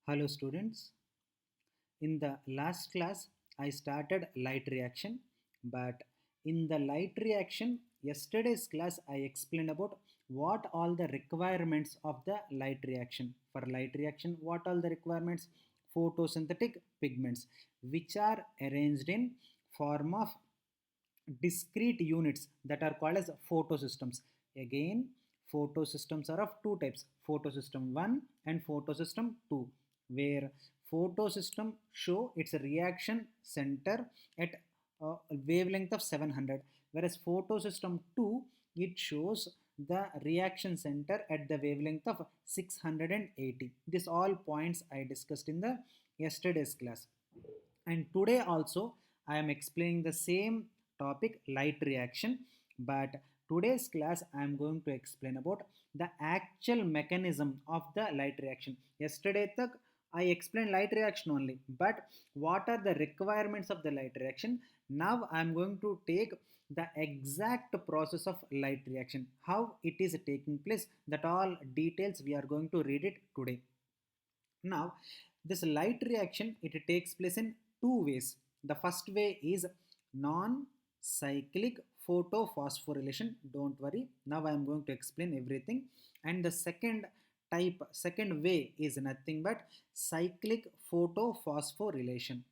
Hello students. In the last class I started light reaction, but in the light reaction yesterday's class I explained about what all the requirements of the light reaction. For light reaction, what all the requirements? Photosynthetic pigments which are arranged in form of discrete units that are called as photosystems. Again, photosystems are of two types, photosystem 1 and photosystem 2, where photosystem show its reaction center at a wavelength of 700, whereas photosystem 2 it shows the reaction center at the wavelength of 680. This all points I discussed in the yesterday's class, and today also I am explaining the same topic, light reaction. But today's class I am going to explain about the actual mechanism of the light reaction. Yesterday tak I explained light reaction only, but what are the requirements of the light reaction? Now I am going to take the exact process of light reaction, how it is taking place, that all details we are going to read it today. Now, this light reaction it takes place in two ways. The first way is non-cyclic photophosphorylation. Don't worry. Now I am going to explain everything. And the second way is nothing but cyclic photophosphorylation.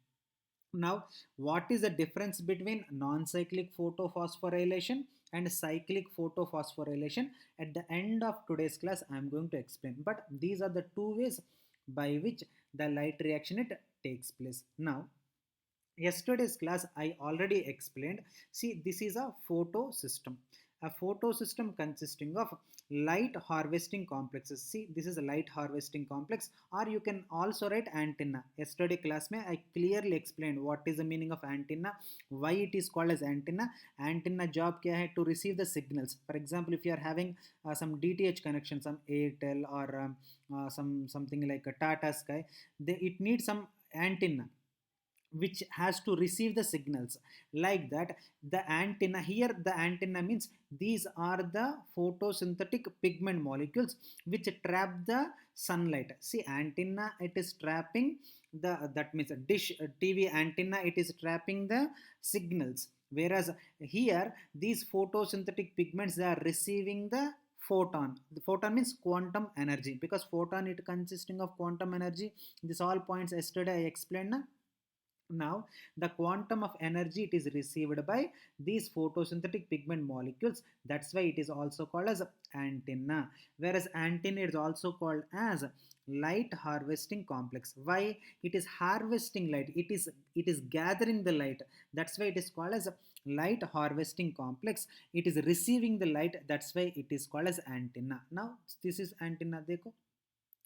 Now, what is the difference between non-cyclic photophosphorylation and cyclic photophosphorylation? At the end of today's class, I am going to explain. But these are the two ways by which the light reaction it takes place. Now, yesterday's class I already explained. See, this is a photo system. A photo system consisting of light harvesting complexes. See, this is a light harvesting complex, or you can also write antenna. Yesterday class mein I clearly explained what is the meaning of antenna, why it is called as antenna. Antenna job kya hai? To receive the signals. For example, if you are having some DTH connection, some Airtel or something like a Tata Sky, it needs some antenna which has to receive the signals. Like that, the antenna here, the antenna means these are the photosynthetic pigment molecules which trap the sunlight. See, antenna it is trapping the, that means a dish, a TV antenna, it is trapping the signals, whereas here these photosynthetic pigments they are receiving the photon. The photon means quantum energy, because photon it consisting of quantum energy. This all points yesterday I explained na? Now, the quantum of energy it is received by these photosynthetic pigment molecules. That's why it is also called as antenna. Whereas antenna is also called as light harvesting complex. Why? It is harvesting light. It is gathering the light. That's why it is called as light harvesting complex. It is receiving the light. That's why it is called as antenna. Now, this is antenna. Dekho.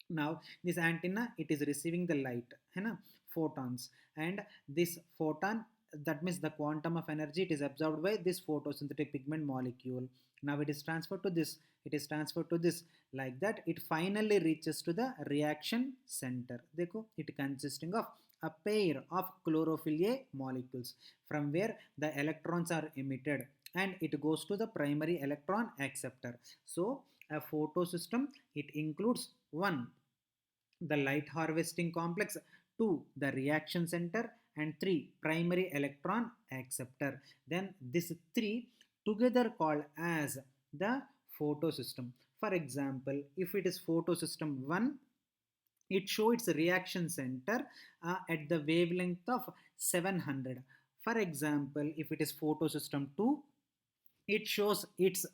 Now this antenna it is receiving the light, है ना, photons, and this photon, that means the quantum of energy it is absorbed by this photosynthetic pigment molecule. Now it is transferred to this, it is transferred to this. Like that it finally reaches to the reaction center. देखो, it consisting of a pair of chlorophyll A molecules from where the electrons are emitted, and it goes to the primary electron acceptor. So a photosystem it includes one, the light harvesting complex, 2, the reaction center, and 3, primary electron acceptor. Then this 3 together called as the photosystem. For example, if it is photosystem 1, it shows its reaction center at the wavelength of 700. For example, if it is photosystem 2, it shows its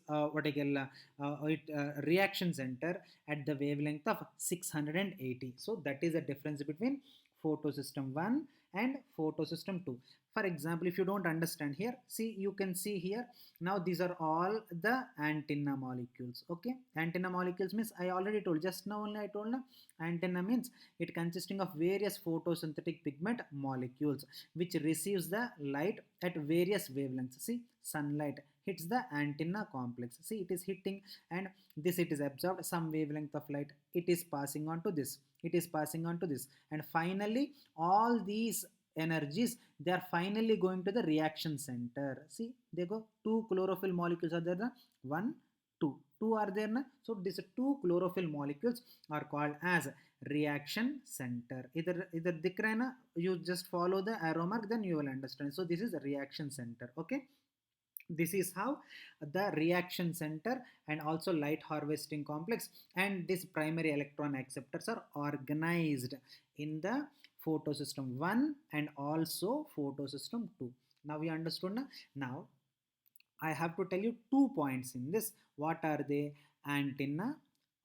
reaction center at the wavelength of 680. So that is the difference between photosystem 1 and photosystem 2. For example, if you don't understand here, see, you can see here, now these are all the antenna molecules. Okay, antenna molecules means I already told, just now only I told na, antenna means it consisting of various photosynthetic pigment molecules which receives the light at various wavelengths. See, sunlight hits the antenna complex. See, it is hitting, and this it is absorbed some wavelength of light, it is passing on to this, it is passing on to this, and finally all these energies they are finally going to the reaction center. See, they go, two chlorophyll molecules are there, the 1 2, two are there na? So these two chlorophyll molecules are called as reaction center. Either dikh raha hai na, you just follow the arrow mark, then you will understand. So this is a reaction center. Okay, this is how the reaction center and also light harvesting complex and this primary electron acceptors are organized in the photosystem 1 and also photosystem 2. Now we understood na? Now I have to tell you 2 points in this. What are they? Antenna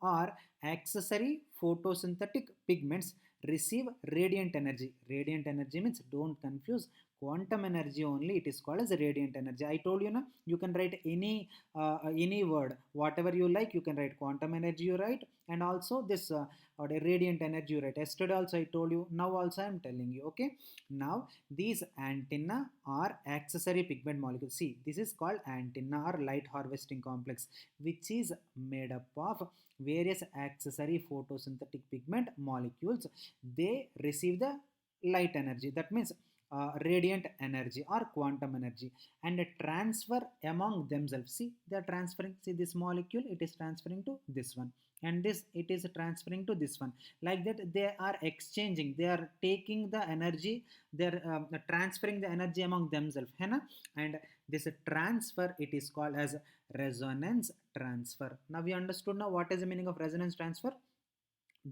or accessory photosynthetic pigments receive radiant energy. Radiant energy means, don't confuse quantum energy only, it is called as radiant energy. I told you na, you can write any word, whatever you like, you can write quantum energy, you write, and also this or a radiant energy you write. Yesterday also I told you, now also I am telling you. Okay, now these antenna are accessory pigment molecules. See, this is called antenna or light harvesting complex, which is made up of various accessory photosynthetic pigment molecules. They receive the light energy, that means radiant energy or quantum energy, and transfer among themselves. See, they are transferring. See, this molecule, it is transferring to this one, and this, it is transferring to this one. Like that, they are exchanging, they are taking the energy, they are transferring the energy among themselves, है ना? And this transfer, it is called as resonance transfer. Now we understood now what is the meaning of resonance transfer.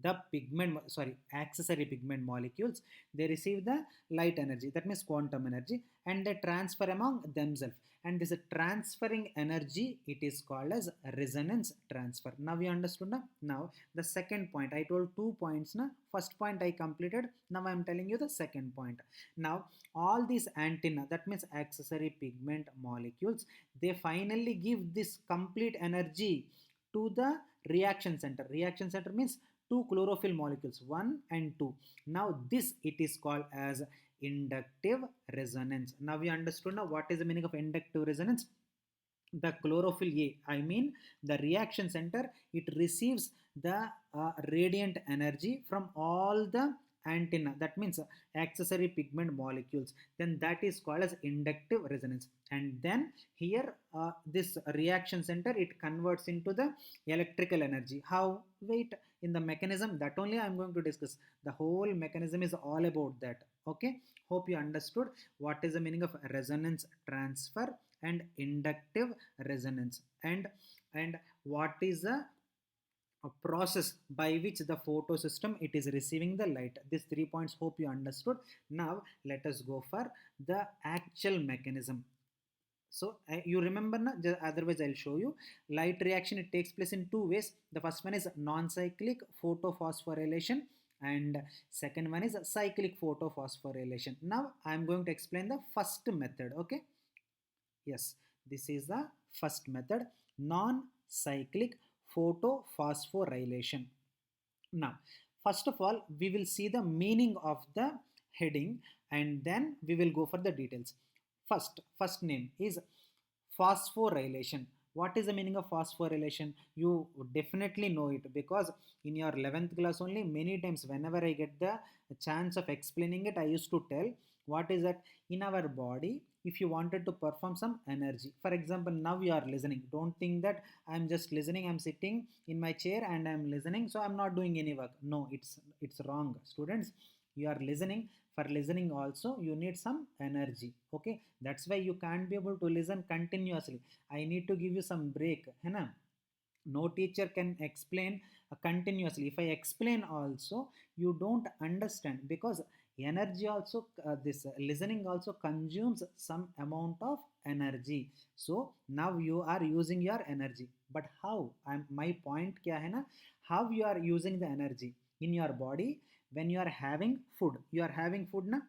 The pigment, sorry, accessory pigment molecules, they receive the light energy, that means quantum energy, and they transfer among themselves, and this transferring energy, it is called as resonance transfer. Now we understood na? Now the second point, I told 2 points na. First point I completed, now I am telling you the second point. Now all these antenna, that means accessory pigment molecules, they finally give this complete energy to the reaction center. Reaction center means two chlorophyll molecules 1 and 2. Now this, it is called as inductive resonance. Now we understood now what is the meaning of inductive resonance. The chlorophyll A, I mean the reaction center, it receives the radiant energy from all the antenna, that means accessory pigment molecules, then that is called as inductive resonance. And then here this reaction center, it converts into the electrical energy. How? Wait, in the mechanism, that only I am going to discuss. The whole mechanism is all about that. Okay, hope you understood what is the meaning of resonance transfer and inductive resonance, and what is the process by which the photosystem, it is receiving the light. These 3 points, hope you understood. Now let us go for the actual mechanism. So you remember na, otherwise I'll show you. Light reaction, it takes place in two ways. The first one is non-cyclic photophosphorylation, and second one is cyclic photophosphorylation. Now I'm going to explain the first method. Okay, yes, this is the first method, non-cyclic photophosphorylation. Now, first of all, we will see the meaning of the heading, and then we will go for the details. First name is phosphorylation. What is the meaning of phosphorylation? You definitely know it, because in your 11th class only, many times whenever I get the chance of explaining it, I used to tell what is that. In our body, if you wanted to perform some energy, for example, now you are listening, don't think that I'm just listening, I'm sitting in my chair and I'm listening, so I'm not doing any work. No, it's wrong, students. You are listening, for listening also you need some energy. Okay, that's why you can't be able to listen continuously. I need to give you some break, है ना? No teacher can explain continuously. If I explain also, you don't understand, because energy also, this listening also consumes some amount of energy. So now you are using your energy, but how? My point kya hai na, how you are using the energy in your body. When you are having food, you are having food na,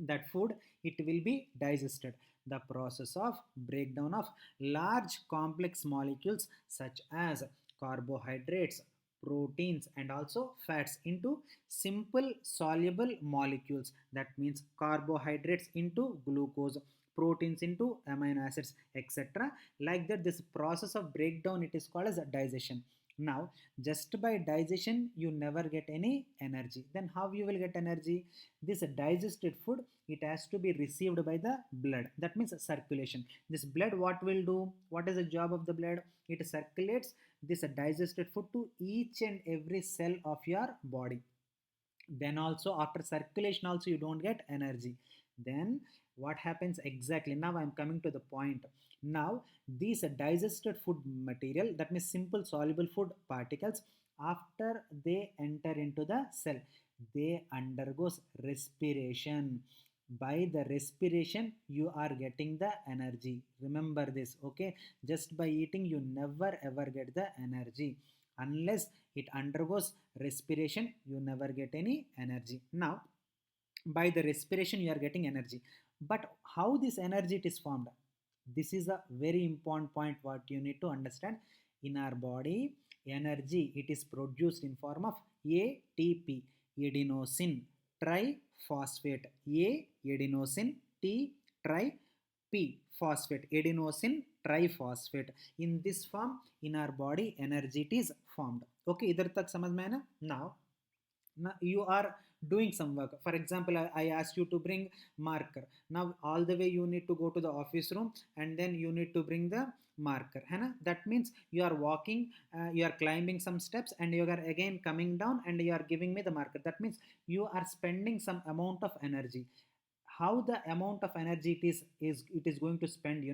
that food, it will be digested. The process of breakdown of large complex molecules such as carbohydrates, proteins, and also fats into simple soluble molecules, that means carbohydrates into glucose, proteins into amino acids, etc. Like that, this process of breakdown, it is called as a digestion. Now, just by digestion, you never get any energy. Then how you will get energy? This digested food, it has to be received by the blood. That means circulation. This blood, what will do? What is the job of the blood? It circulates this digested food to each and every cell of your body. Then also after circulation also you don't get energy. Then what happens exactly? Now I'm coming to the point. Now these digested food material, that means simple soluble food particles, after they enter into the cell, they undergoes respiration. By the respiration you are getting the energy. Remember this, okay? Just by eating you never ever get the energy. Unless it undergoes respiration, you never get any energy. Now by the respiration you are getting energy, but how this energy it is formed? This is a very important point what you need to understand. In our body, energy it is produced in form of ATP, adenosine triphosphate. Adenosine, T tri P phosphate, adenosine triphosphate. In this form in our body energy it is formed. Okay, इधर तक समझ में है ना? Now you are doing some work. For example, I asked you to bring marker. Now all the way you need to go to the office room and then you need to bring the marker, है ना? That means you are walking, you are climbing some steps and you are again coming down and you are giving me the marker. That means you are spending some amount of energy. How the amount of energy it is going to spend,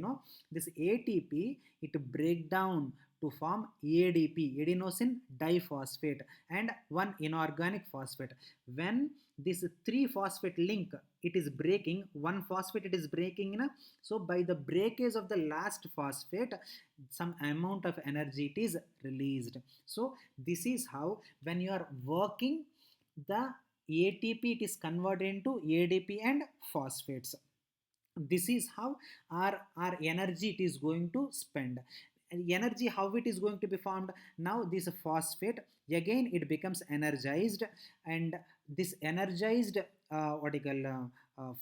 this ATP, it break down to form ADP, adenosine diphosphate, and one inorganic phosphate. When this three phosphate link it is breaking, one phosphate it is breaking, so by the breakage of the last phosphate, some amount of energy it is released. So this is how when you are working, the ATP it is converted into ADP and phosphates. This is how our energy it is going to spend. And energy, how it is going to be formed? Now this phosphate again it becomes energized, and this energized what you call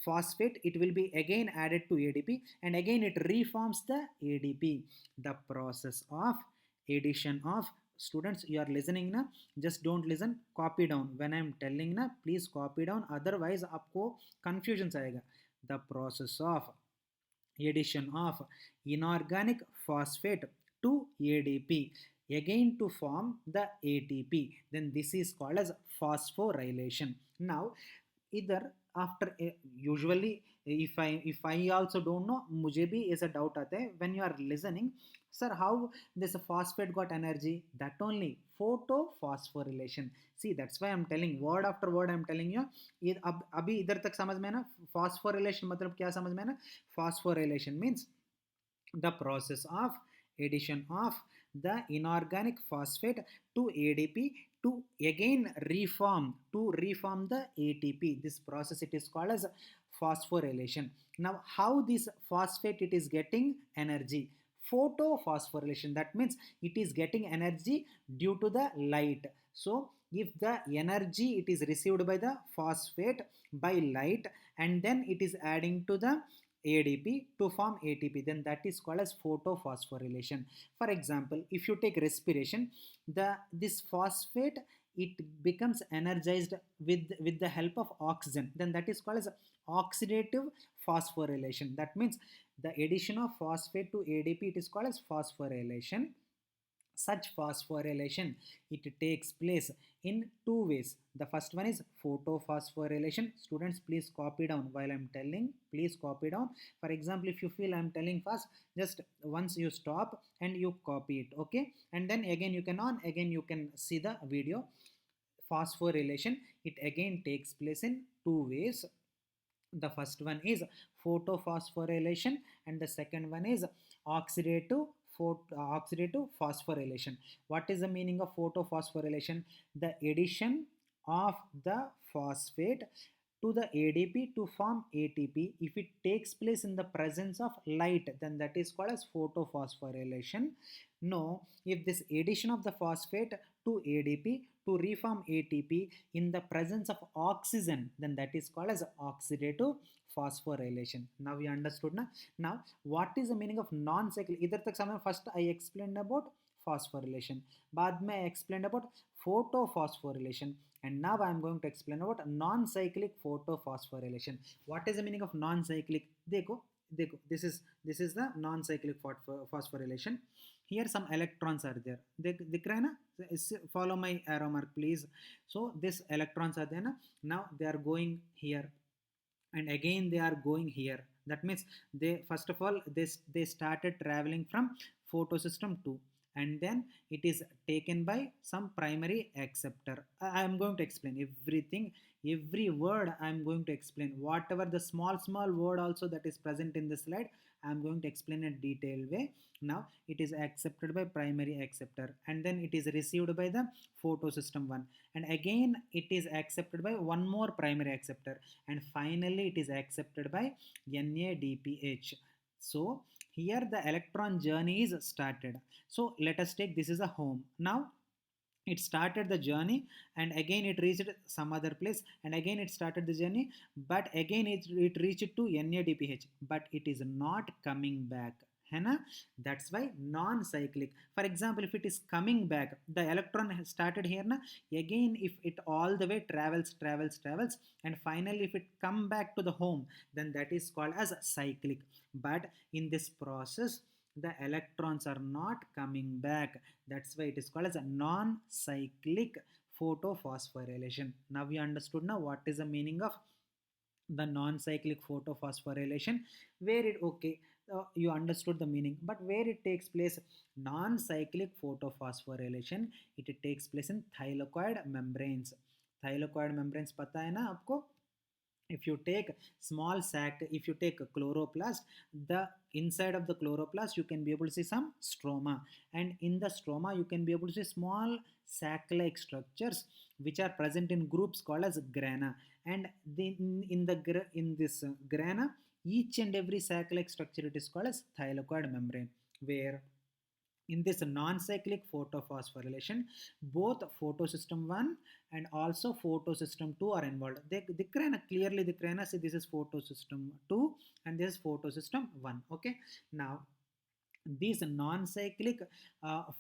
phosphate, it will be again added to ADP and again it reforms the ADP. The process of addition of, students you are listening na, just don't listen, copy down when I'm telling na, please copy down, otherwise आपको confusion आएगा. The process of addition of inorganic phosphate to ADP again to form the ATP, then this is called as phosphorylation. Now either after usually if I also don't know, मुझे भी ऐसा doubt आता है when you are listening, sir how this phosphate got energy? That only photophosphorylation. See, that's why I'm telling word after word I'm telling you. ये अब अभी इधर तक समझ में है ना? Phosphorylation मतलब क्या समझ में है ना? Phosphorylation means the process of addition of the inorganic phosphate to ADP to again reform the ATP. This process it is called as phosphorylation. Now how this phosphate it is getting energy? Photophosphorylation. That means it is getting energy due to the light. So if the energy it is received by the phosphate by light and then it is adding to the ADP to form ATP, then that is called as photophosphorylation. For example, if you take respiration, this phosphate it becomes energized with the help of oxygen, then that is called as oxidative phosphorylation. That means the addition of phosphate to ADP it is called as phosphorylation. Such phosphorylation it takes place in two ways. The first one is photophosphorylation. Students, please copy down while I'm telling. Please copy down. For example, if you feel I'm telling fast, just once you stop and you copy it, okay? And then again you can again you can see the video. Phosphorylation it again takes place in two ways. The first one is photophosphorylation and the second one is oxidative phosphorylation. What is the meaning of photophosphorylation? The addition of the phosphate to the ADP to form ATP, if it takes place in the presence of light, then that is called as photophosphorylation. No, if this addition of the phosphate to ADP to reform ATP in the presence of oxygen, then that is called as oxidative phosphorylation. Now we understood na? Now what is the meaning of non-cyclic? Idhar tak samay first I explained about phosphorylation. बाद में I explained about photophosphorylation, and now I am going to explain about non-cyclic photophosphorylation. What is the meaning of non-cyclic? देखो this is the non-cyclic phosphorylation. Here some electrons are there. दिख रहा है ना? Follow my arrow mark please. So this electrons are there ना? Now they are going here and again they are going here. That means they first of all they started traveling from photosystem 2, and then it is taken by some primary acceptor. I am going to explain everything, every word I am going to explain, whatever the small word also that is present in the slide I am going to explain in a detailed way. Now it is accepted by primary acceptor, and then it is received by the photosystem 1, and again it is accepted by one more primary acceptor, and finally it is accepted by NADPH. So here the electron journey is started. So let us take this is a home. Now it started the journey, and again it reached some other place, and again it started the journey, but again it reached to NADPH, but it is not coming back, है ना? That's why non-cyclic. For example, if it is coming back, the electron has started here na, again if it all the way travels, and finally if it come back to the home, then that is called as cyclic. But in this process the electrons are not coming back. That's why it is called as a non-cyclic photophosphorylation. Now we understood now what is the meaning of the non-cyclic photophosphorylation. Where it okay, you understood the meaning, but where it takes place? Non-cyclic photophosphorylation, it takes place in thylakoid membranes. Thylakoid membranes पता है ना आपको? If you take small sac, if you take a chloroplast, the inside of the chloroplast you can be able to see some stroma, and in the stroma you can be able to see small sac like structures which are present in groups called as grana, and in this grana each and every sac like structure it is called as thylakoid membrane, where in this non-cyclic photophosphorylation both photosystem 1 and also photosystem 2 are involved. दिख रहा है ना, clearly दिख रहा है ना? See, this is photosystem 2 and this is photosystem 1. Okay, now this non-cyclic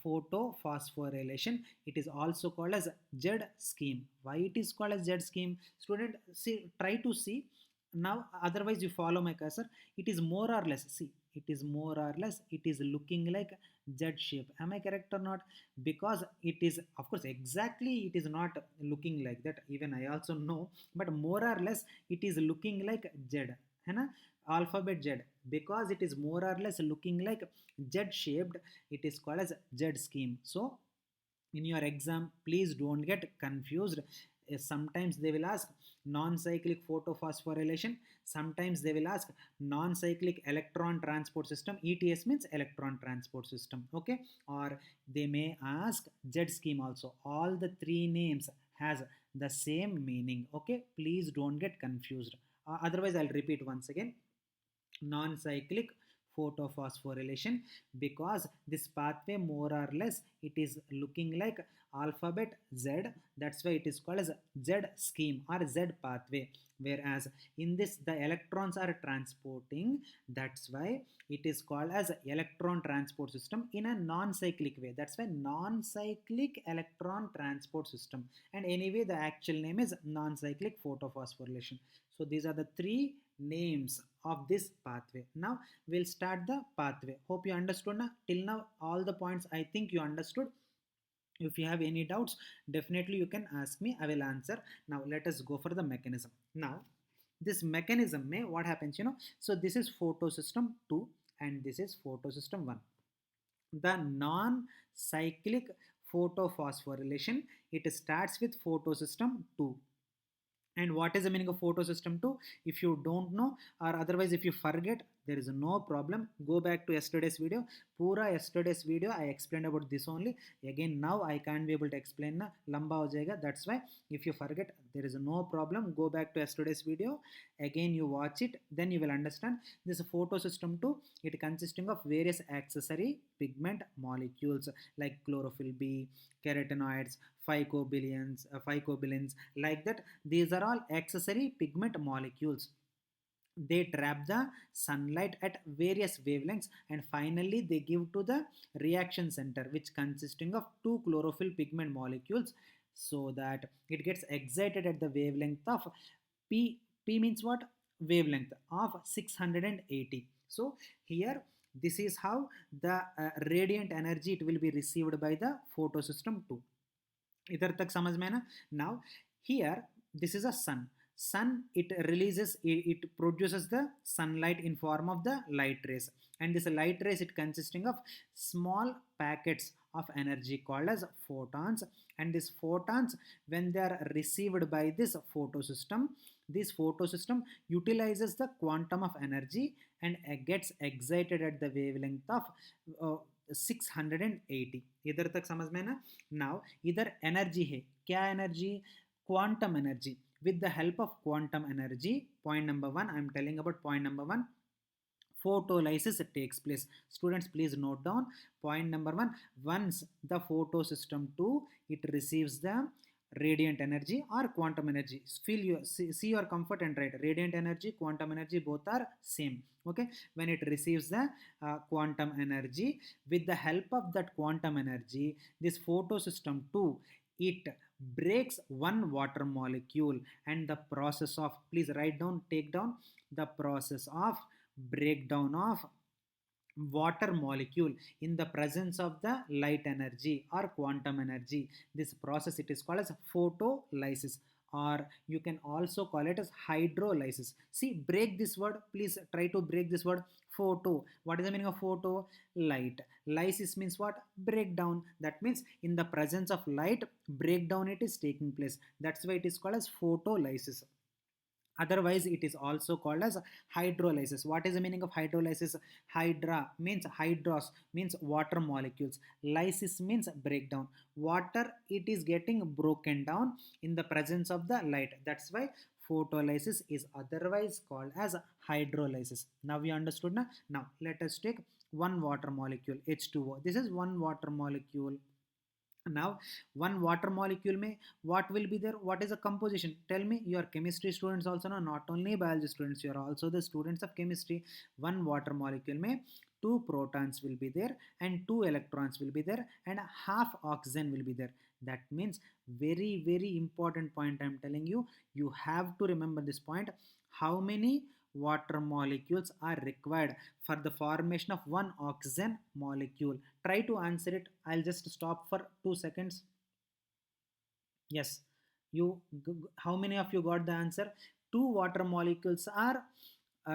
photophosphorylation, it is also called as Z scheme. Why it is called as Z scheme? Student, see, try to see now, otherwise you follow my cursor. It is more or less, see, it is more or less, it is looking like Z shape. Am I correct or not? Because it is, of course, exactly it is not looking like that, even I also know, but more or less it is looking like Z, है ना? Alphabet Z. Because it is more or less looking like Z shaped, it is called as Z scheme. So in your exam, please don't get confused. Sometimes they will ask non-cyclic photophosphorylation, sometimes they will ask non-cyclic electron transport system. ETS means electron transport system, okay? Or they may ask Z scheme also. All the three names has the same meaning, okay? Please don't get confused. Otherwise I'll repeat once again. Non-cyclic photophosphorylation, because this pathway more or less it is looking like alphabet Z, that's why it is called as Z scheme or Z pathway, whereas in this the electrons are transporting, that's why it is called as electron transport system in a non-cyclic way. That's why non-cyclic electron transport system, and anyway the actual name is non-cyclic photophosphorylation. So these are the three names of this pathway. Now we'll start the pathway. Hope you understood now. Till now all the points I think you understood. If you have any doubts, definitely you can ask me, I will answer. Now let us go for the mechanism. Now this mechanism may what happens, so this is photosystem 2 and this is photosystem 1. The non-cyclic photophosphorylation, it starts with photosystem 2. And what is the meaning of photosystem 2? If you don't know, or otherwise if you forget, there is no problem. Go back to yesterday's video. Pura yesterday's video I explained about this only. Again now I can't be able to explain na, lamba ho jayega. That's why if you forget, there is no problem. Go back to yesterday's video. Again you watch it, then you will understand. This photosystem 2, it consisting of various accessory pigment molecules like chlorophyll B, carotenoids, phycobilins, like that. These are all accessory pigment molecules. they trap the sunlight at various wavelengths, and finally they give to the reaction center, which consisting of two chlorophyll pigment molecules, so that it gets excited at the wavelength of p means what? Wavelength of 680. So here, this is how the radiant energy it will be received by the photosystem 2. इधर तक समझ में है ना? Now here, this is a sun, it releases, it produces the sunlight in form of the light rays, and this light rays, it consisting of small packets of energy called as photons, and these photons, when they are received by this photosystem utilizes the quantum of energy and gets excited at the wavelength of 680. इधर तक समझ में ना? Now इधर energy है, क्या energy? Quantum energy. With the help of quantum energy, point number one, I am telling about point number one, photolysis takes place. Students, please note down point number one. Once the photosystem 2, it receives the radiant energy or quantum energy. Feel your, see your comfort and write radiant energy, quantum energy, both are same. Okay, when it receives the quantum energy, with the help of that quantum energy, this photosystem 2, it breaks one water molecule, and the process of, please write down, take down, the process of breakdown of water molecule in the presence of the light energy or quantum energy. This process, it is called as photolysis, or you can also call it as hydrolysis. See, break this word, please try to break this word. Photo, what is the meaning of photo? Light. Lysis means what? Breakdown. That means in the presence of light, breakdown it is taking place. That's why it is called as photolysis. Otherwise, it is also called as hydrolysis. What is the meaning of hydrolysis? Hydra means hydros, means water molecules. Lysis means breakdown. Water, it is getting broken down in the presence of the light. That's why photolysis is otherwise called as hydrolysis. Now we understood now. Now let us take one water molecule, H2O. This is one water molecule. Now one water molecule may, what will be there? What is the composition? Tell me. You are chemistry students also, no? Not only biology students, you are also the students of chemistry. One water molecule may, two protons will be there and two electrons will be there and half oxygen will be there. That means, very important point I am telling you. You have to remember this point. How many water molecules are required for the formation of one oxygen molecule? Try to answer it. I'll just stop for 2 seconds. Yes, you, how many of you got the answer? Two water molecules are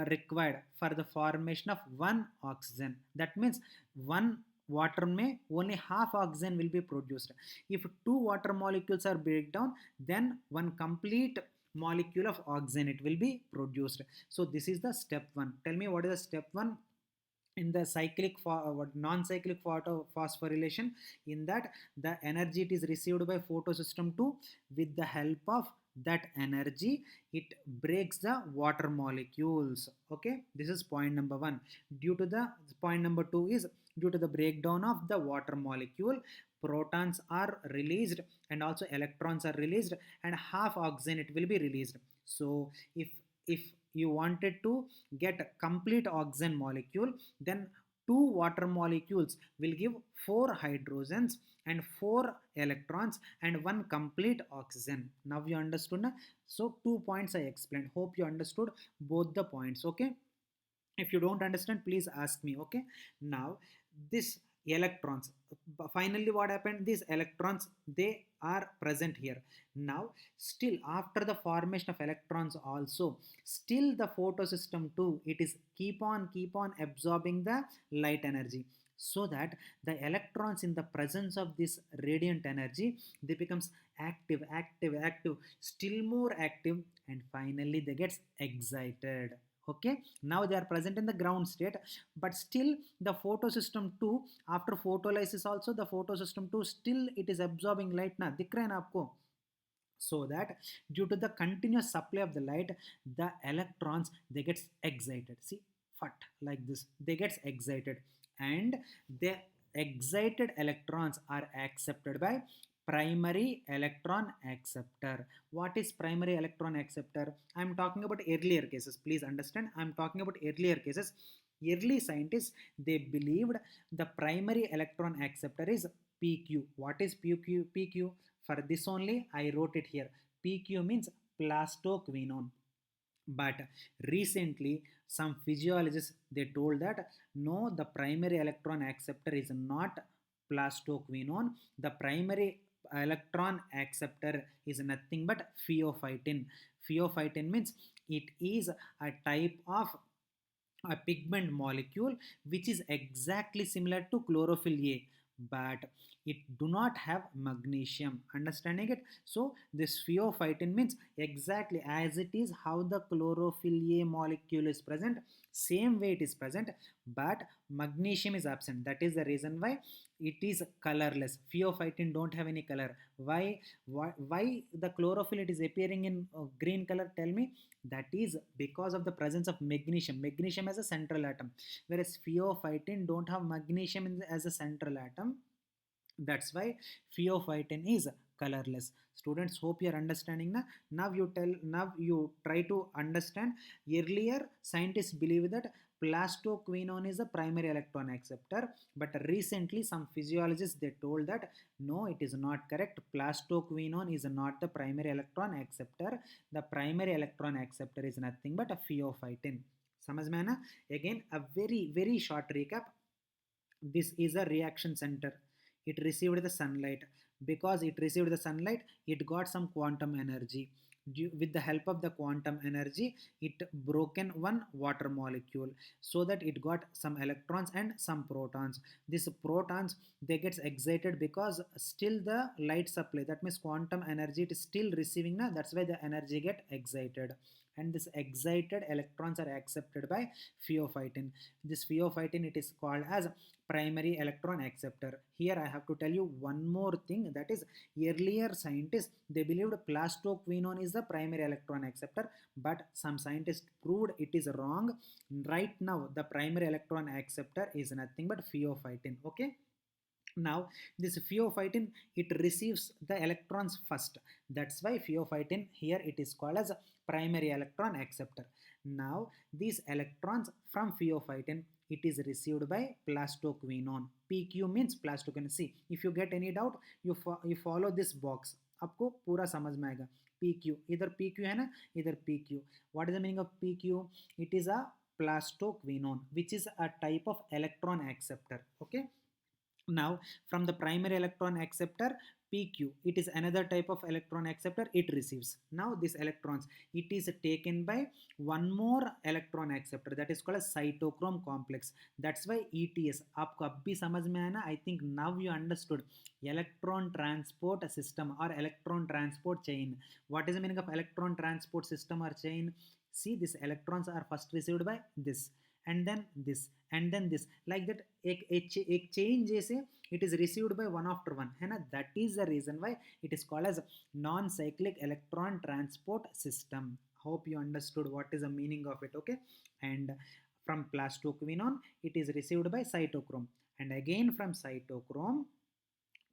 required for the formation of one oxygen. That means one water may only half oxygen will be produced. If two water molecules are break down, then one complete molecule of oxygen it will be produced. So this is the step one. Tell me, what is the step one in the cyclic non-cyclic phosphorylation? In that, the energy it is received by photosystem 2. With the help of that energy, it breaks the water molecules. Okay, this is point number one. Due to the point number two is, due to the breakdown of the water molecule, protons are released and also electrons are released and half oxygen it will be released. So if you wanted to get a complete oxygen molecule, then two water molecules will give four hydrogens and four electrons and one complete oxygen. Now you understood na? So 2 points I explained. Hope you understood both the points. Okay, if you don't understand, please ask me. Okay, now this electrons, finally what happened? These electrons, they are present here. Now still, after the formation of electrons also, still the photosystem 2, it is keep on absorbing the light energy, so that the electrons in the presence of this radiant energy, they becomes active, still more active, and finally they gets excited. Okay, now they are present in the ground state, but still the photosystem 2, after photolysis also, the photosystem 2 still it is absorbing light na, dikh raha hai na aapko? So that due to the continuous supply of the light, the electrons they gets excited. See, fat, like this, they gets excited, and the excited electrons are accepted by primary electron acceptor. What is primary electron acceptor? I am talking about earlier cases. Please understand, I am talking about earlier cases. Early scientists, they believed the primary electron acceptor is PQ. What is PQ? PQ. For this only I wrote it here. PQ means plastoquinone. But recently some physiologists, they told that no, the primary electron acceptor is not plastoquinone. The primary electron acceptor is nothing but pheophytin. Pheophytin means it is a type of a pigment molecule which is exactly similar to chlorophyll A, but it do not have magnesium. Understanding it? So this pheophytin means exactly as it is how the chlorophyll A molecule is present, same way it is present, but magnesium is absent. That is the reason why it is colorless. Pheophytin don't have any color. Why the chlorophyll it is appearing in green color? Tell me. That is because of the presence of magnesium. Magnesium as a central atom, whereas pheophytin don't have magnesium as a central atom. That's why pheophytin is colorless. Students, hope you are understanding now. Now you try to understand. Earlier scientists believe that plastoquinone is a primary electron acceptor, but recently some physiologists, they told that no, it is not correct. Plastoquinone is not the primary electron acceptor. The primary electron acceptor is nothing but a pheophytin. समझ में है ना? Again, a very short recap. This is a reaction center. It received the sunlight. Because it received the sunlight, it got some quantum energy. With the help of the quantum energy, it broken one water molecule, so that it got some electrons and some protons. These protons, they gets excited because still the light supply, that means quantum energy, it is still receiving now. That's why the energy get excited, and this excited electrons are accepted by pheophytin. This pheophytin, it is called as primary electron acceptor. Here I have to tell you one more thing, that is earlier scientists, they believed plastoquinone is the primary electron acceptor, but some scientists proved it is wrong. Right now the primary electron acceptor is nothing but pheophytin. Okay. Now this pheophytin, it receives the electrons first. That's why pheophytin here it is called as primary electron acceptor. Now these electrons from pheophytin, it is received by plastoquinone. PQ means plastoquinone. See, if you get any doubt, you follow this box, आपको पूरा समझ में आएगा. PQ, इधर PQ है ना, इधर PQ. What is the meaning of PQ? It is a plastoquinone, which is a type of electron acceptor. Okay. Now from the primary electron acceptor PQ, it is another type of electron acceptor, it receives. Now these electrons, it is taken by one more electron acceptor, that is called a cytochrome complex. That's why ETS. आपको अब भी समझ में आया ना? I think now you understood electron transport system or electron transport chain. What is the meaning of electron transport system or chain? See, these electrons are first received by this, and then this, and then this, like that. एक chain जैसे it is received by one after one, है ना? That is the reason why it is called as non-cyclic electron transport system. Hope you understood what is the meaning of it. Okay. And from plastoquinone, it is received by cytochrome, and again from cytochrome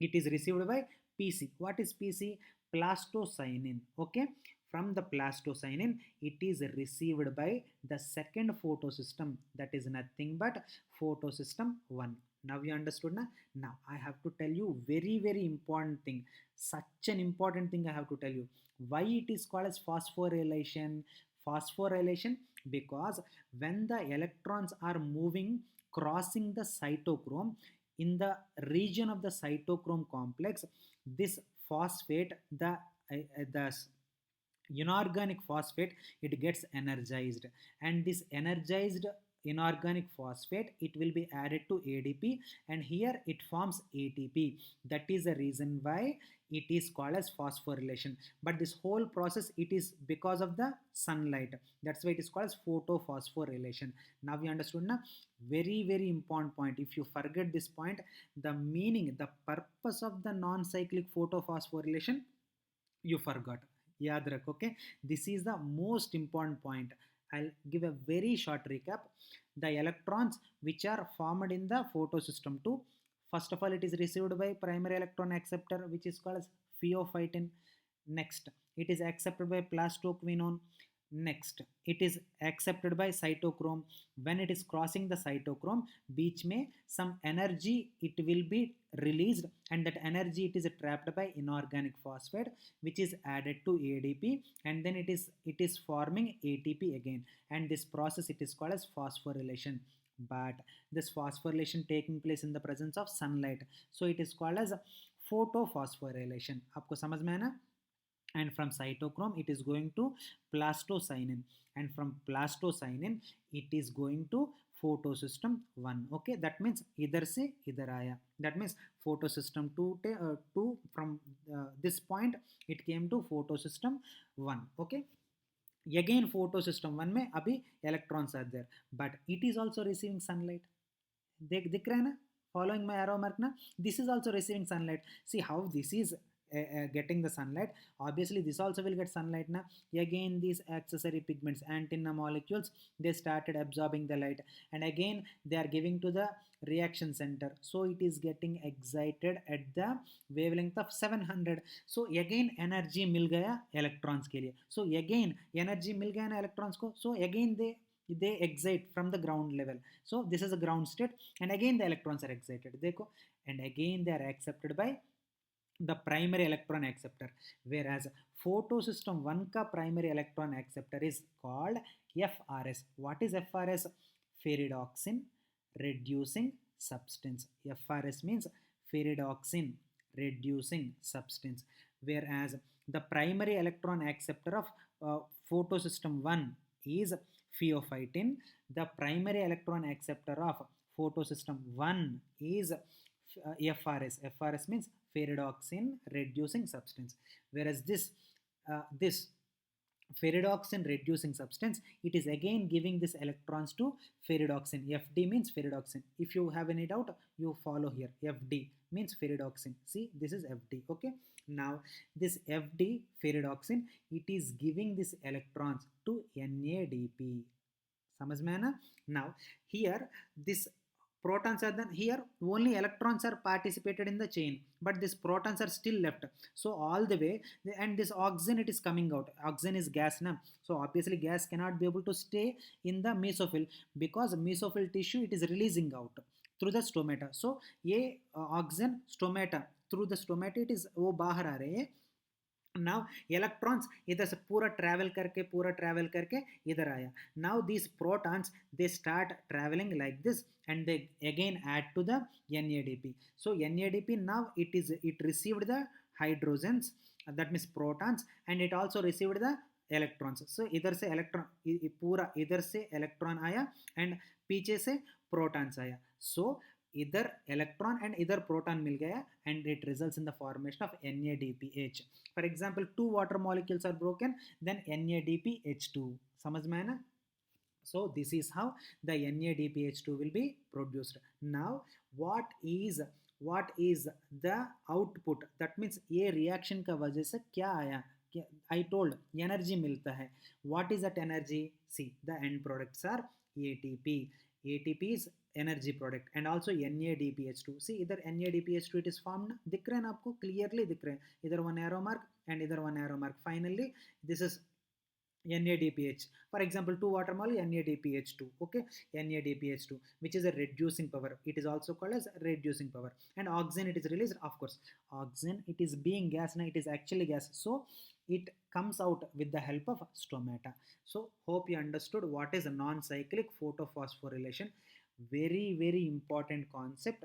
it is received by PC. What is PC? Plastocyanin. Okay. From the plastocyanin, it is received by the second photosystem, that is nothing but photosystem 1. Now you understood na? Now I have to tell you very important thing. Such an important thing I have to tell you. Why it is called as phosphorylation? Phosphorylation, because when the electrons are moving, crossing the cytochrome, in the region of the cytochrome complex, this phosphate, the inorganic phosphate, it gets energized, and this energized inorganic phosphate, it will be added to ADP, and here it forms ATP. That is the reason why it is called as phosphorylation. But this whole process, it is because of the sunlight. That's why it is called as photophosphorylation. Now we understood now? Very important point. If you forget this point, the meaning, the purpose of the non-cyclic photophosphorylation, you forgot. याद रख. Okay. This is the most important point. I'll give a very short recap. The electrons which are formed in the photosystem 2, First of all, it is received by primary electron acceptor, which is called as pheophytin. Next, it is accepted by plastoquinone. Next, it is accepted by cytochrome. When it is crossing the cytochrome, beach may some energy it will be released, and that energy it is trapped by inorganic phosphate, which is added to ADP, and then it is forming ATP again, and this process it is called as phosphorylation. But this phosphorylation taking place in the presence of sunlight, so it is called as photophosphorylation. आपको समझ में है ना? And from cytochrome it is going to plastocyanin, and from plastocyanin it is going to photosystem 1. Okay, that means idhar se idhar aaya, that means photosystem 2 2 from this point it came to photosystem 1. Okay, again photosystem 1 में अभी electrons are there, but it is also receiving sunlight. दिख रहा है ना? Following my arrow mark ना, this is also receiving sunlight. See how this is getting the sunlight. Obviously this also will get sunlight na. Again these accessory pigments, antenna molecules, they started absorbing the light, and again they are giving to the reaction center, so it is getting excited at the wavelength of 700. So again energy मिल गया electrons के लिए. So again energy मिल गया ना electrons को, so again they excite from the ground level. So this is a ground state, and again the electrons are excited, देखो, and again they are accepted by the primary electron acceptor, whereas photosystem 1 ka primary electron acceptor is called FRS. What is FRS? Ferredoxin reducing substance. FRS means ferredoxin reducing substance, whereas the primary electron acceptor of photosystem 1 is pheophytin. The primary electron acceptor of photosystem 1 is FRS. FRS means ferredoxin reducing substance, whereas this ferredoxin reducing substance, it is again giving this electrons to ferredoxin. FD means ferredoxin. If you have any doubt, you follow here. FD means ferredoxin. See, this is FD. Okay, now this FD ferredoxin, it is giving this electrons to NADP. समझ में है ना? Now here this protons are then here, only electrons are participated in the chain, but these protons are still left. So all the way, and this oxygen it is coming out. Oxygen is gas now, so obviously gas cannot be able to stay in the mesophyll, because mesophyll tissue it is releasing out through the stomata. So ये oxygen stomata, through the stomata it is वो बाहर आ रहे हैं. Now electrons इधर से पूरा travel करके इधर आया. Now these protons they start traveling like this, and they again add to the NADP. So NADP now it received the hydrogens, that means protons, and it also received the electrons. So इधर से electron पूरा इधर से electron आया, and पीछे से protons आया. So इधर electron and इधर proton मिल गया, and it results in the formation of NADPH. For example, 2 water molecules are broken, then NADPH2. समझ में है ना? So this is how the NADPH2 will be produced. Now what is the output? That means ये reaction का वजह से क्या आया? I told energy मिलता है. What is that energy? See, the end products are ATP. ATP is energy product, and also NADPH2. See, इधर NADPH2 it is formed. दिख रहे हैं ना आपको? Clearly दिख रहे हैं. इधर one arrow mark and इधर one arrow mark. Finally, this is NADPH. For example, 2 water molecule NADPH2. Okay, NADPH2, which is a reducing power. It is also called as reducing power. And oxygen it is released. Of course, oxygen it is being gas. Now it is actually gas. So it comes out with the help of stomata. So hope you understood what is a non-cyclic photophosphorylation. Very important concept.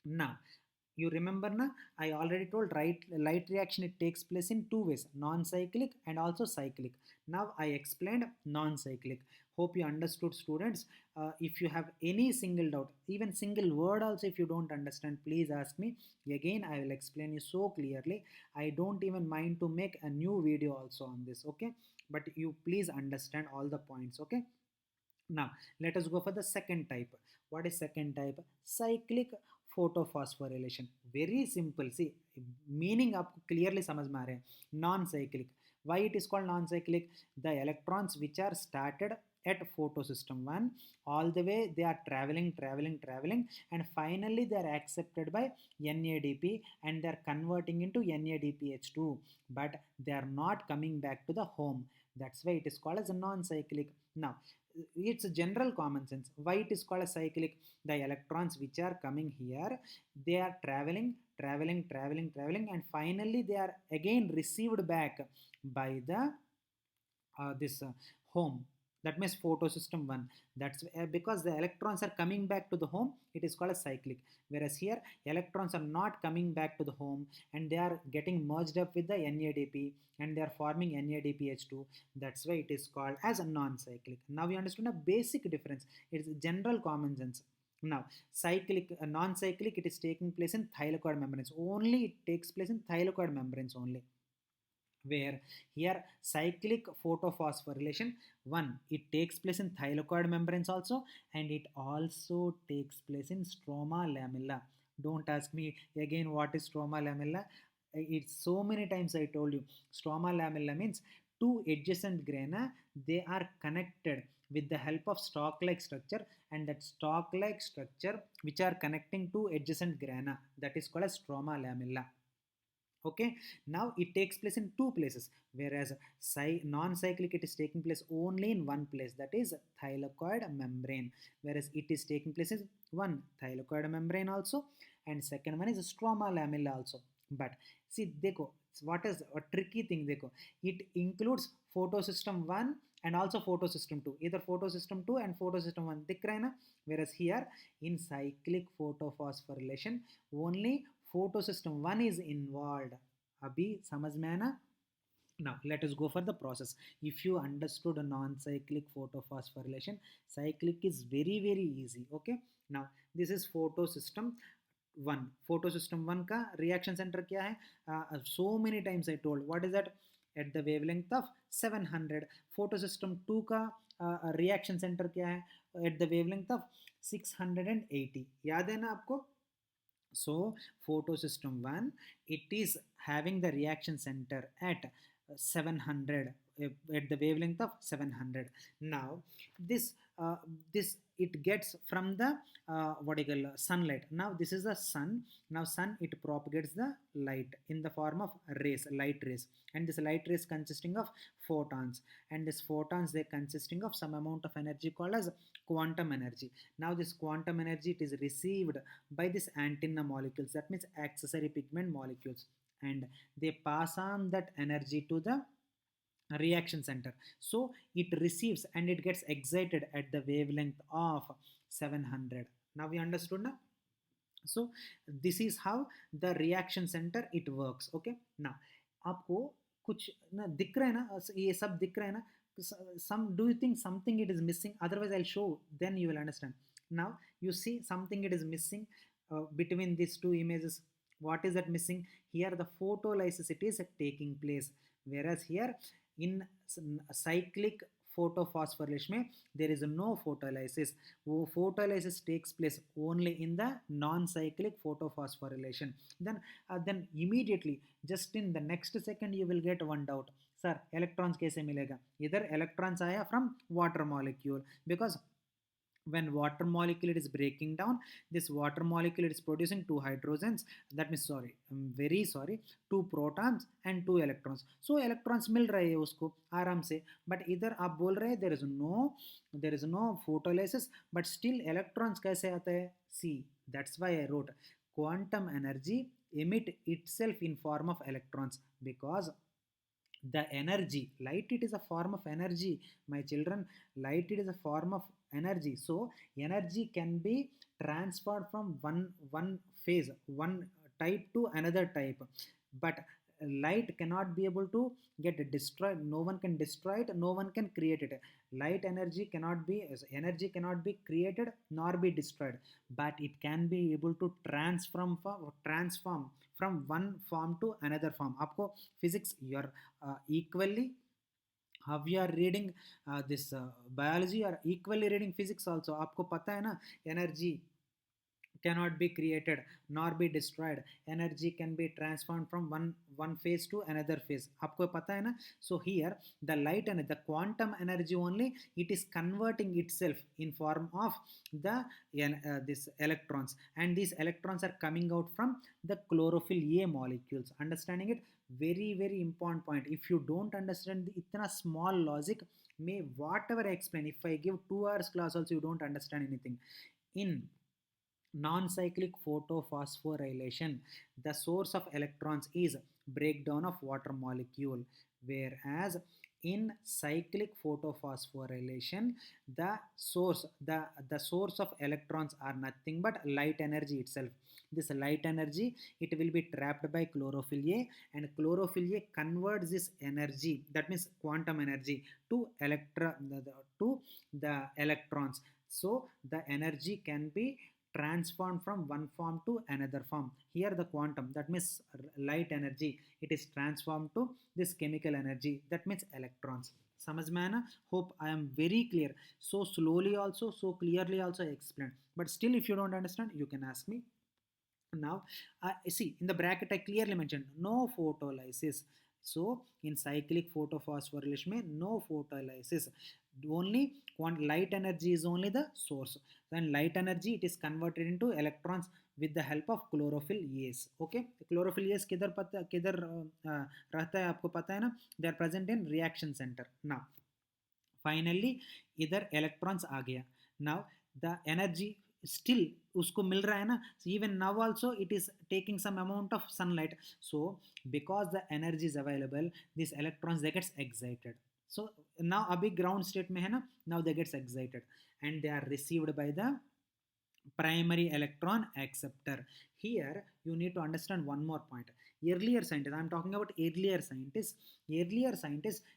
Now you remember na, I already told light reaction it takes place in 2 ways, non-cyclic and also cyclic. Now I explained non-cyclic. Hope you understood, students. If you have any single doubt, even single word also if you don't understand, please ask me. Again I will explain you so clearly. I don't even mind to make a new video also on this. Okay, but you please understand all the points. Okay, now let us go for the second type. What is second type? Cyclic photophosphorylation. Very simple. See, meaning आपको clearly समझ में आ रहे हैं. Non-cyclic. Why it is called non-cyclic? The electrons which are started at photosystem 1, all the way they are traveling, and finally they are accepted by NADP and they are converting into NADPH2, but they are not coming back to the home. That's why it is called as a non-cyclic. Now it's a general common sense why it is called a cyclic. The electrons which are coming here, they are traveling, and finally they are again received back by the this home. That means photosystem 1. That's because the electrons are coming back to the home, it is called a cyclic. Whereas here electrons are not coming back to the home and they are getting merged up with the NADP and they are forming NADPH2. That's why it is called as a non-cyclic. Now we understand a basic difference. It is general common sense. Now cyclic, non-cyclic, it is taking place in thylakoid membranes only. It takes place in thylakoid membranes only. Where here cyclic photophosphorylation, one, it takes place in thylakoid membranes also, and it also takes place in stroma lamella. Don't ask me again what is stroma lamella. It's so many times I told you. Stroma lamella means two adjacent grana, they are connected with the help of stalk like structure, and that stalk like structure which are connecting two adjacent grana, that is called as stroma lamella. Okay, now it takes place in two places, whereas non-cyclic, it is taking place only in one place, that is thylakoid membrane. Whereas it is taking place in one thylakoid membrane also, and second one is stroma lamella also. But see, dekho, what is a tricky thing, dekho, it includes photosystem 1 and also photosystem 2, either photosystem 2 and photosystem 1 दिख रहा है ना. Whereas here in cyclic photophosphorylation only photosystem 1 is involved. अभी समझ में है ना. Now let us go for the process. If you understood a non-cyclic photophosphorylation, cyclic is very easy. Okay, now this is photosystem 1. photosystem 1 का reaction center क्या है? So many times I told, what is that? At the wavelength of 700. photosystem 2 का reaction center क्या है? At the wavelength of 680. याद है ना आपको? So photosystem 1, it is having the reaction center at 700, at the wavelength of 700. Now this it gets from the what do you call sunlight. Now this is the sun. Now sun, it propagates the light in the form of rays, light rays, and this light rays consisting of photons, and this photons, they consisting of some amount of energy called as quantum energy. Now this quantum energy, it is received by this antenna molecules, that means accessory pigment molecules, and they pass on that energy to the reaction center. So it receives and it gets excited at the wavelength of 700. Now we understood now. So this is how the reaction center it works. Okay, now आपको कुछ ना दिख रहा है ना, ये सब दिख रहा है ना. Some, do you think something it is missing? Otherwise I'll show, then you will understand. Now you see something it is missing between these two images. What is that missing? Here the photolysis, it is taking place, whereas here in cyclic photophosphorylation में there is no photolysis. वो photolysis takes place only in the non-cyclic photophosphorylation. Then immediately, just in the next second, you will get one doubt. Sir electrons कैसे मिलेगा? इधर electrons आया from water molecule, because when water molecule is breaking down, this water molecule is producing two hydrogens, that means sorry, I'm very sorry, two protons and two electrons. So electrons मिल रहे हैं उसको आराम से, but इधर आप बोल रहे हैं there is no photolysis, but still electrons कैसे आते हैं? See, that's why I wrote quantum energy emit itself in form of electrons, because the energy, light, it is a form of energy, my children. Light, it is a form of energy. So energy can be transferred from one phase, one type to another type, but light cannot be able to get destroyed. No one can destroy it, no one can create it. Light energy cannot be, created nor be destroyed, but it can be able to transform from one form to another form. आपको physics, you're equally, how you are reading this biology, or equally reading physics also. आपको पता है ना, energy cannot be created nor be destroyed. Energy can be transformed from one phase to another phase. आपको पता है ना? So here the light and the quantum energy only, it is converting itself in form of the this electrons, and these electrons are coming out from the chlorophyll A molecules. Understanding it, very important point. If you don't understand the itna small logic, may whatever I explain, if I give 2 hours class also you don't understand anything. In non-cyclic photophosphorylation, the source of electrons is breakdown of water molecule, whereas in cyclic photophosphorylation, the source of electrons are nothing but light energy itself. This light energy, it will be trapped by chlorophyll A, and chlorophyll A converts this energy, that means quantum energy, to to the electrons. So the energy can be transformed from one form to another form. Here the quantum, that means light energy, it is transformed to this chemical energy, that means electrons. समझ में आया ना? Hope I am very clear. So slowly also, so clearly also I explained. But still, if you don't understand, you can ask me. Now, see, in the bracket I clearly mentioned no photolysis. So in cyclic photophosphorylation, no photolysis. Only light energy is only the source. Then light energy, it is converted into electrons with the help of chlorophyll A's. Okay, chlorophyll A's किधर रहता है आपको पता है ना? They are present in reaction center. Now, finally, इधर electrons आ गया. Now the energy still उसको मिल रहा है ना? So even now also it is taking some amount of sunlight. So because the energy is available, these electrons, they gets excited. So now अभी ground state में है ना? Now they gets excited and they are received by the primary electron acceptor. Here you need to understand one more point. Earlier scientists, I'm talking about earlier scientists,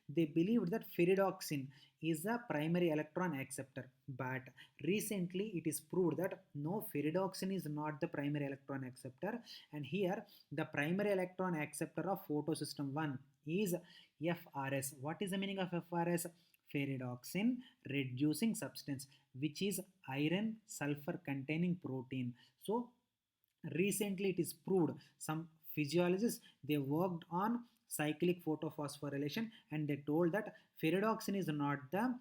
they believed that ferredoxin is a primary electron acceptor, but recently it is proved that no, ferredoxin is not the primary electron acceptor, and here the primary electron acceptor of photosystem 1 is FRS. What is the meaning of FRS? Ferredoxin reducing substance, which is iron sulfur containing protein. So recently it is proved, some physiologists, they worked on cyclic photophosphorylation and they told that ferredoxin is not the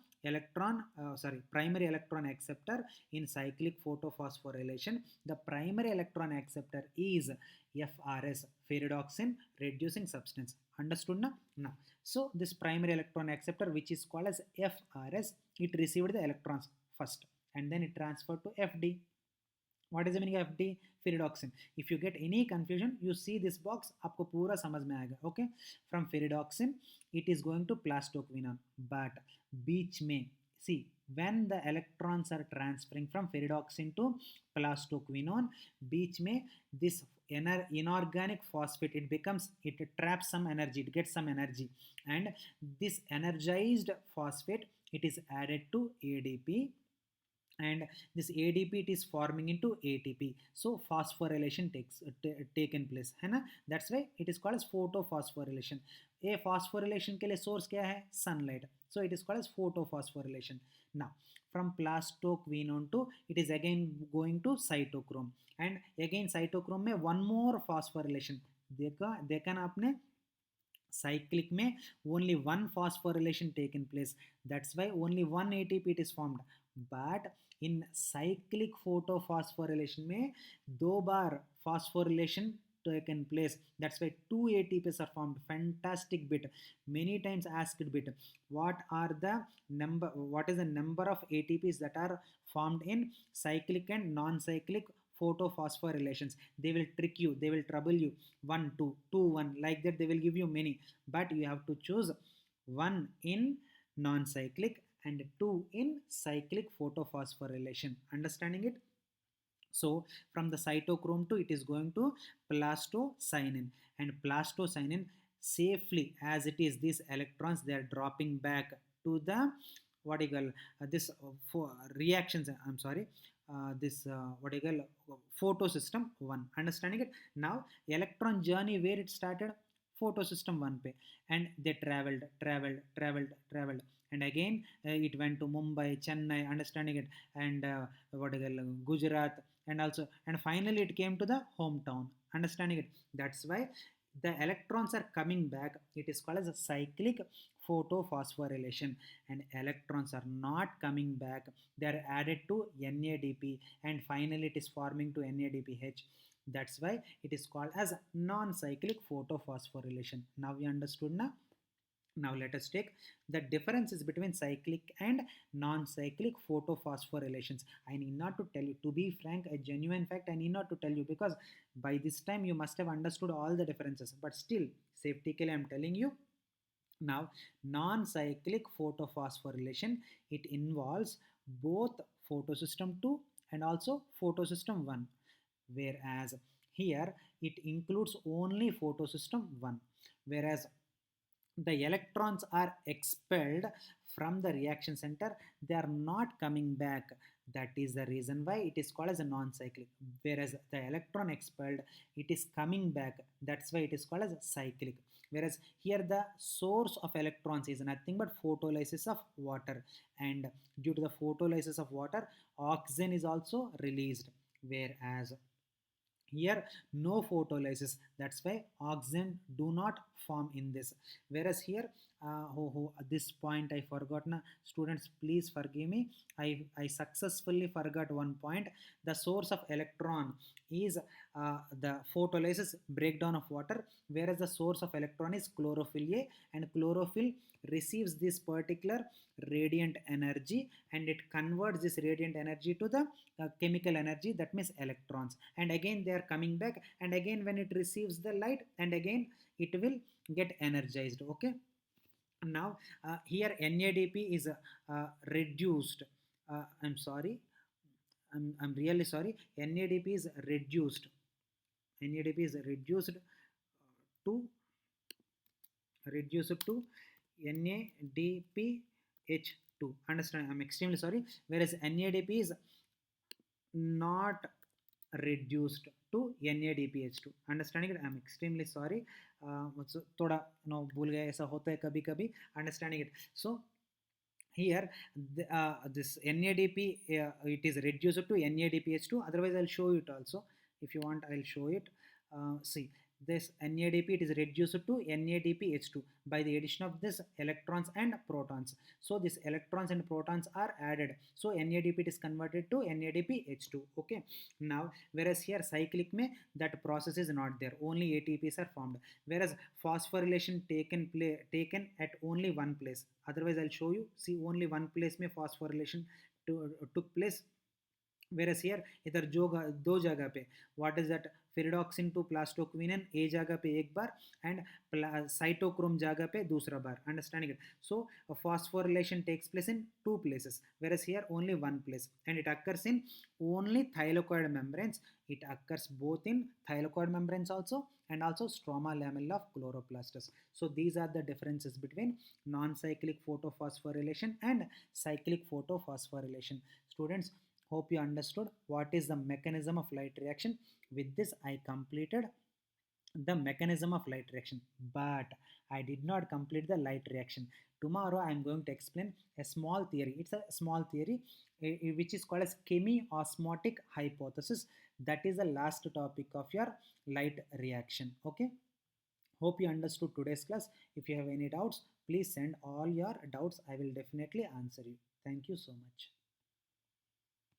primary electron acceptor in cyclic photophosphorylation. The primary electron acceptor is FRS, ferredoxin reducing substance. Understood na? Now, so this primary electron acceptor, which is called as FRS, it received the electrons first and then it transferred to FD. What is the meaning of FD? Ferredoxin. If you get any confusion, you see this box, आपको पूरा समझ में आएगा. Okay? From ferredoxin, it is going to plastoquinone. But बीच में, see, when the electrons are transferring from ferredoxin to plastoquinone, बीच में this inorganic phosphate, it traps some energy, it gets some energy, and this energized phosphate, it is added to ADP, and this ADP, it is forming into ATP. So phosphorylation taken place है ना? That's why it is called as photophosphorylation. A phosphorylation के लिए source क्या है? Sunlight. So it is called as photophosphorylation. Now from plastoquinone to, it is again going to cytochrome, and again cytochrome में one more phosphorylation. देखा ना आपने? Cyclic में only one phosphorylation taken place. That's why only one ATP it is formed. But in cyclic photophosphorylation में दो बार phosphorylation taken place. That's why two ATPs are formed. Fantastic bit. Many times asked bit. What is the number of ATPs that are formed in cyclic and non-cyclic photophosphorylations? They will trick you, they will trouble you. 1 2 2 1, like that they will give you many, but you have to choose one in non-cyclic and two in cyclic photophosphorylation. Understanding it? So from the cytochrome to, it is going to plastocyanin, and plastocyanin safely as it is, these electrons, they are dropping back to the what you call this for reactions, I'm sorry, this what you call photosystem 1. Understanding it? Now electron journey, where it started? Photosystem 1 pe, and they traveled, and again it went to Mumbai, Chennai, understanding it, and what is it, Gujarat, and also, and finally it came to the hometown, understanding it. That's why the electrons are coming back. It is called as a cyclic photophosphorylation, and electrons are not coming back. They are added to NADP, and finally it is forming to NADPH. That's why it is called as non-cyclic photophosphorylation. Now we understood now. Now let us take the differences between cyclic and non-cyclic photophosphorylations. I need not to tell you, to be frank, a genuine fact, I need not to tell you, because by this time you must have understood all the differences. But still, safety I'm telling you. Now, non-cyclic photophosphorylation, it involves both photosystem 2 and also photosystem 1, whereas here it includes only photosystem 1, whereas the electrons are expelled from the reaction center. They are not coming back. That is the reason why it is called as a non-cyclic, whereas the electron expelled, it is coming back. That's why it is called as a cyclic. Whereas here the source of electrons is nothing but photolysis of water, and due to the photolysis of water, oxygen is also released, whereas here no photolysis. That's why oxygen do not form in this. Whereas here at this point I forgot na. Students, please forgive me. I successfully forgot one point. The source of electron is the photolysis breakdown of water, whereas the source of electron is chlorophyll A, and chlorophyll receives this particular radiant energy, and it converts this radiant energy to the chemical energy, that means electrons, and again they are coming back, and again when it receives the light, and again it will get energized. Okay, now here NADP is reduced. I'm sorry, I'm really sorry. NADP is reduced. NADP is to reduced to NADPH2. Understand? I'm extremely sorry. Whereas NADP is not reduced to NADPH2. Understanding it? I'm extremely sorry. थोड़ा भूल गया, ऐसा होता है कभी कभी. Understanding it? So here this NADP it is reduced to NADPH2. Otherwise I'll show it also. If you want, I'll show it. See, this NADP, it is reduced to NADPH2 by the addition of this electrons and protons. So this electrons and protons are added, so NADP is converted to NADPH2. Okay, now whereas here cyclic mein that process is not there, only ATPs are formed, whereas phosphorylation taken at only one place. Otherwise I'll show you. See, only one place mein phosphorylation took place, whereas here इधर जो दो जगह पे, what is that, ferredoxin to plastoquinone ए जगह पे एक बार, एंड साइटोक्रोम जगह पे दूसरा बार. Understanding it? So phosphorylation takes place in two places, whereas here only one place, and it occurs in only thylakoid membranes. It occurs both in thylakoid membranes also, and also stroma lamella of chloroplasts. So these are the differences between non-cyclic photophosphorylation and cyclic photophosphorylation. Students, hope you understood what is the mechanism of light reaction. With this, I completed the mechanism of light reaction, but I did not complete the light reaction. Tomorrow, I am going to explain a small theory. It's a small theory which is called as chemiosmotic hypothesis. That is the last topic of your light reaction. Okay. Hope you understood today's class. If you have any doubts, please send all your doubts. I will definitely answer you. Thank you so much.